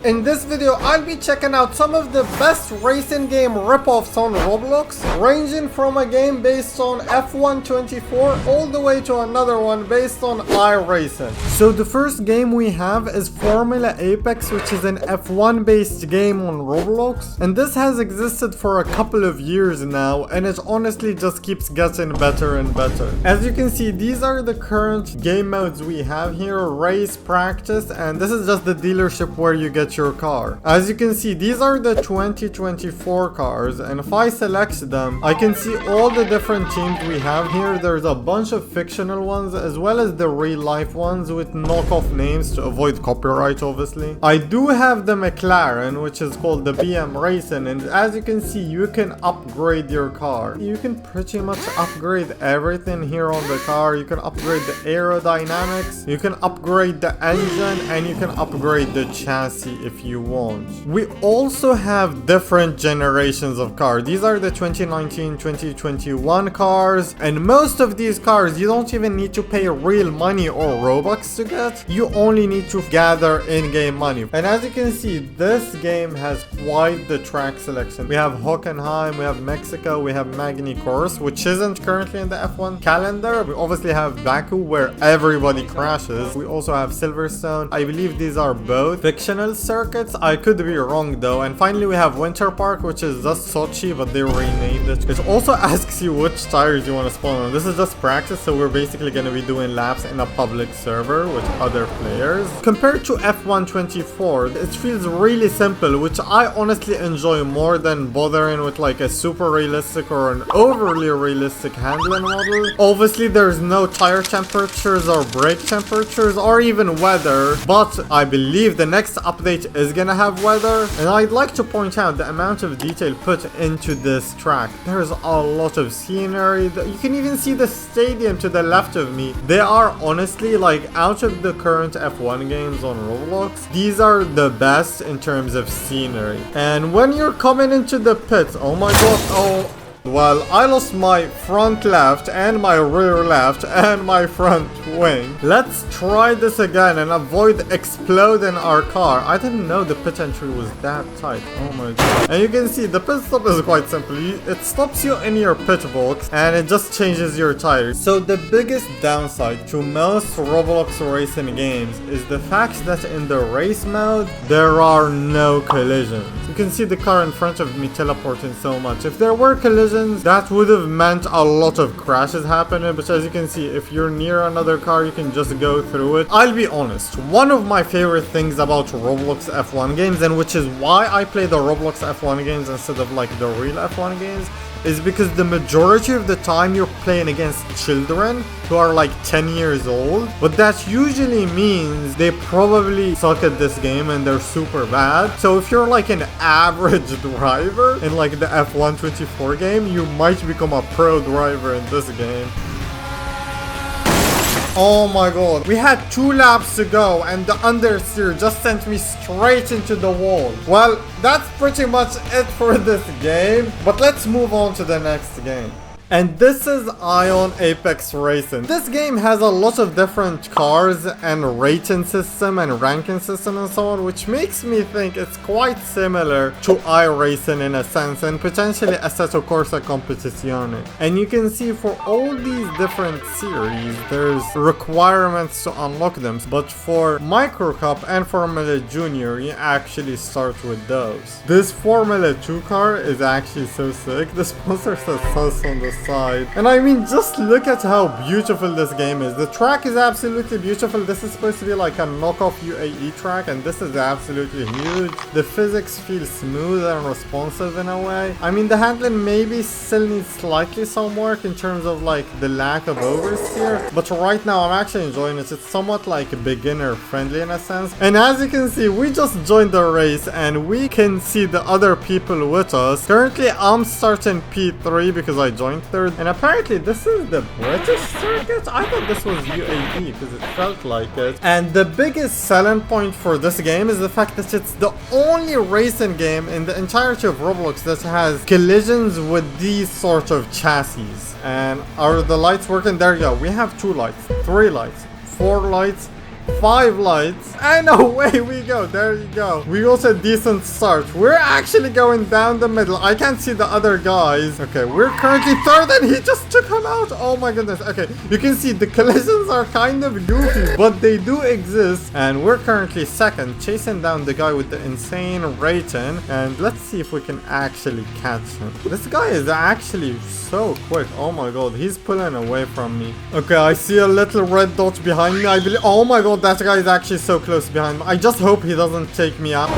In this video, I'll be checking out some of the best racing game rip-offs on Roblox, ranging from a game based on F1 24 all the way to another one based on iRacing. So the first game we have is Formula Apex, which is an F1 based game on Roblox, and this has existed for a couple of years now, and it honestly just keeps getting better and better. As you can see, these are the current game modes we have here: race, practice, and this is just the dealership where you get your car. As you can see, these are the 2024 cars, and if I select them, I can see all the different teams we have here. There's a bunch of fictional ones as well as the real life ones with knockoff names to avoid copyright, obviously. I do have the McLaren, which is called the Beamng Racing, and as you can see, you can upgrade your car. You can pretty much upgrade everything here on the car. You can upgrade the aerodynamics, you can upgrade the engine, and you can upgrade the chassis if you want. We also have different generations of cars. These are the 2019, 2021 cars, and most of these cars you don't even need to pay real money or Robux to get. You only need to gather in-game money. And as you can see, this game has quite the track selection. We have Hockenheim, we have Mexico, we have Magny Course, which isn't currently in the F1 calendar. We obviously have Baku, where everybody crashes. We also have Silverstone. I believe these are both fictional circuits. I could be wrong though. And finally we have Winter Park, which is just Sochi, but they renamed it. It also asks you which tires you want to spawn on. This is just practice, so we're basically going to be doing laps in a public server with other players. Compared to F1 24, it feels really simple, which I honestly enjoy more than bothering with like a super realistic or an overly realistic handling model. Obviously there's no tire temperatures or brake temperatures or even weather, but I believe the next update is gonna have weather. And I'd like to point out the amount of detail put into this track. There's a lot of scenery. You can even see the stadium to the left of me. They are honestly, like, out of the current F1 games on Roblox, these are the best in terms of scenery. And when you're coming into the pits, oh my god, oh, well, I lost my front left and my rear left and my front wing. Let's try this again and avoid exploding our car. I didn't know the pit entry was that tight. Oh my god. And you can see the pit stop is quite simple. It stops you in your pit box and it just changes your tires. So the biggest downside to most Roblox racing games is the fact that in the race mode, there are no collisions. You can see the car in front of me teleporting so much. If there were collisions, that would have meant a lot of crashes happening, but as you can see, if you're near another car, you can just go through it. I'll be honest, one of my favorite things about Roblox F1 games, and which is why I play the Roblox F1 games instead of like the real F1 games, is because the majority of the time you're playing against children who are like 10 years old, but that usually means they probably suck at this game and they're super bad. So if you're like an average driver in like the F1 24 game, you might become a pro driver in this game. Oh my god, we had 2 laps to go and the understeer just sent me straight into the wall. Well, that's pretty much it for this game, but let's move on to the next game. And this is Ion Apex Racing. This game has a lot of different cars and rating system and ranking system and so on, which makes me think it's quite similar to iRacing in a sense, and potentially Assetto Corsa Competizione. And you can see for all these different series, there's requirements to unlock them, but for Micro Cup and Formula Junior, you actually start with those. This Formula 2 car is actually so sick. The sponsor says sus on the side, and I mean, just look at how beautiful this game is. The track is absolutely beautiful. This is supposed to be like a knockoff UAE track, and this is absolutely huge. The physics feel smooth and responsive in a way. I mean, the handling maybe still needs slightly some work in terms of like the lack of oversteer, but right now I'm actually enjoying it. It's somewhat like beginner friendly in a sense. And as you can see, we just joined the race and we can see the other people with us. Currently I'm starting P3 because I joined third, and apparently this is the British circuit. I thought this was UAE because it felt like it. And the biggest selling point for this game is the fact that it's the only racing game in the entirety of Roblox that has collisions with these sort of chassis. And are the lights working? There you go. We have 2 lights, 3 lights, 4 lights, 5 lights, and away we go. There you go. We got a decent start. We're actually going down the middle. I can't see the other guys. Okay, we're currently third, and he just took him out. Oh my goodness. Okay, you can see the collisions are kind of goofy, but they do exist. And we're currently second, chasing down the guy with the insane rating. And let's see if we can actually catch him. This guy is actually so quick. Oh my god, he's pulling away from me. Okay, I see a little red dot behind me. I believe. Oh my god, that guy is actually so close behind me. I just hope he doesn't take me out.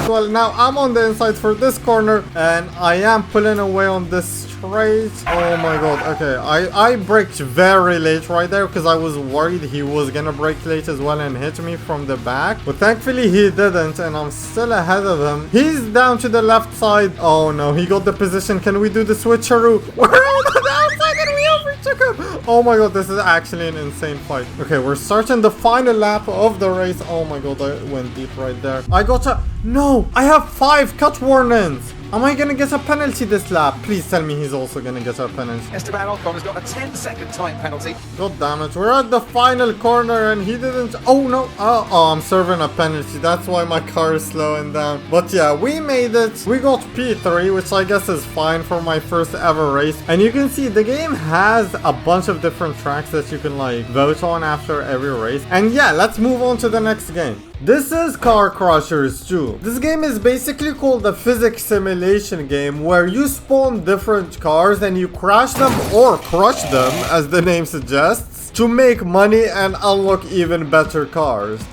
Well, now I'm on the inside for this corner, and I am pulling away on this straight. Oh my god. Okay, I braked very late right there because I was worried he was gonna brake late as well and hit me from the back, but thankfully he didn't, and I'm still ahead of him. He's down to the left side. Oh no, he got the position. Can we do the switcheroo? We're on the outside and we overtook him. Oh my god, this is actually an insane fight. Okay, we're starting the final lap of the race. Oh my god, I went deep right there. I got a... No, I have 5 cut warnings. Am I gonna get a penalty this lap? Please tell me he's also gonna get a penalty. Esteban Ocon has got a 10-second time penalty. God damn it, we're at the final corner and he didn't... Oh no, oh, I'm serving a penalty. That's why my car is slowing down. But yeah, we made it. We got P3, which I guess is fine for my first ever race. And you can see the game has a bunch of different tracks that you can like vote on after every race. And yeah, let's move on to the next game. This is Car Crushers 2. This game is basically called a physics simulation game where you spawn different cars and you crash them or crush them, as the name suggests, to make money and unlock even better cars.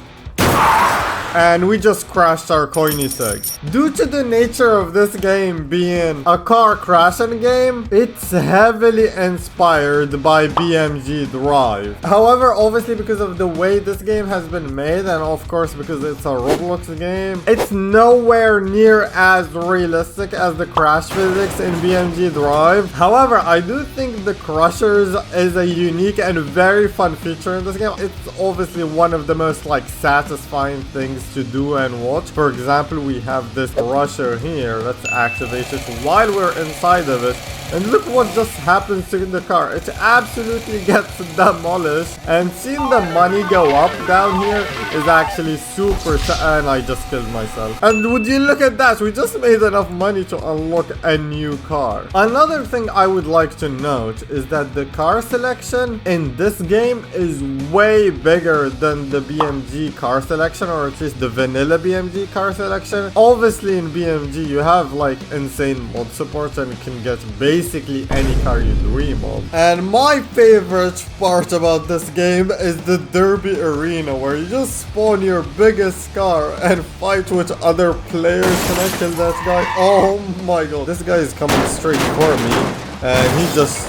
And we just crashed our Koenigsegg. Due to the nature of this game being a car crashing game, it's heavily inspired by BMG Drive. However, obviously because of the way this game has been made, and of course because it's a Roblox game, it's nowhere near as realistic as the crash physics in BMG Drive. However, I do think the Crushers is a unique and very fun feature in this game. It's obviously one of the most like satisfying things to do and watch. For example, we have this crusher here. Let's activate it while we're inside of it, and look what just happens to the car. It absolutely gets demolished, and seeing the money go up down here is actually super and I just killed myself. And would you look at that, we just made enough money to unlock a new car. Another thing I would like to note is that the car selection in this game is way bigger than the BMG car selection, or at least the vanilla BMG car selection. Obviously in BMG you have like insane mod support and you can get basically any car you dream of. And my favorite part about this game is the derby arena, where you just spawn your biggest car and fight with other players. Can I kill that guy? Oh my god, this guy is coming straight for me and he just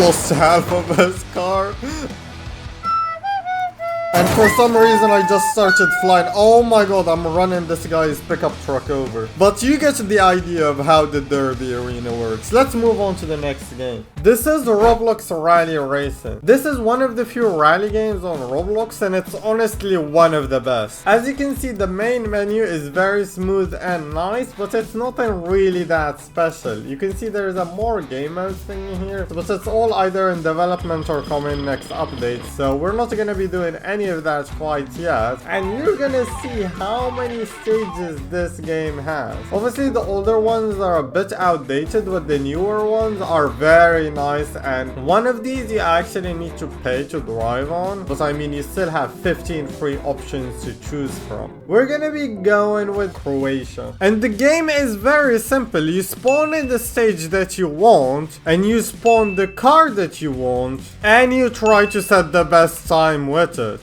lost half of his car. And for some reason I just started flying. Oh my god, I'm running this guy's pickup truck over. But you get the idea of how the derby arena works. Let's move on to the next game. This is Roblox Rally Racing. This is one of the few rally games on Roblox, and it's honestly one of the best. As you can see, the main menu is very smooth and nice, but it's nothing really that special. You can see there's a more game modes thing here, but it's all either in development or coming next update, so we're not gonna be doing any of that quite yet. And you're gonna see how many stages this game has. Obviously the older ones are a bit outdated, but the newer ones are very nice, and one of these you actually need to pay to drive on, but I mean you still have 15 free options to choose from. We're gonna be going with Croatia, and the game is very simple. You spawn in the stage that you want, and you spawn the car that you want, and you try to set the best time with it.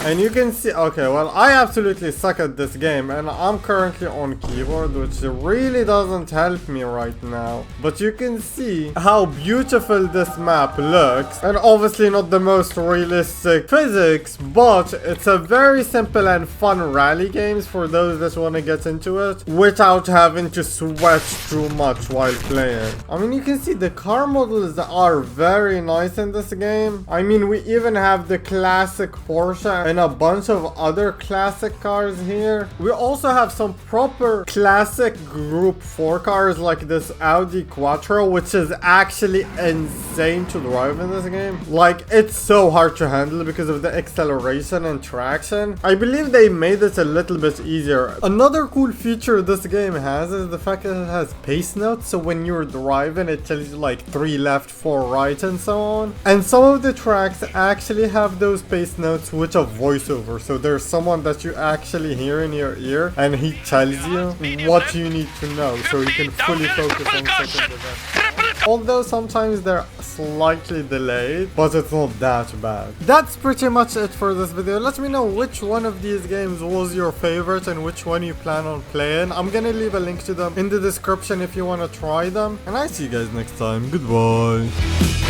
And you can see, okay, well, I absolutely suck at this game, and I'm currently on keyboard, which really doesn't help me right now. But you can see how beautiful this map looks, and obviously not the most realistic physics, but it's a very simple and fun rally games for those that want to get into it without having to sweat too much while playing. I mean, you can see the car models are very nice in this game. I mean, we even have the classic Porsche and a bunch of other classic cars here. We also have some proper classic Group 4 cars like this Audi Quattro, which is actually insane to drive in this game. Like, it's so hard to handle because of the acceleration and traction. I believe they made it a little bit easier. Another cool feature this game has is the fact that it has pace notes, so when you're driving it tells you like 3 left, 4 right and so on. And some of the tracks actually have those pace notes with a voiceover, so there's someone that you actually hear in your ear and he tells you what you need to know so you can fully focus on certain events. Although sometimes they're slightly delayed, but it's not that bad. That's pretty much it for this video. Let me know which one of these games was your favorite and which one you plan on playing. I'm gonna leave a link to them in the description if you want to try them. And I see you guys next time. Goodbye.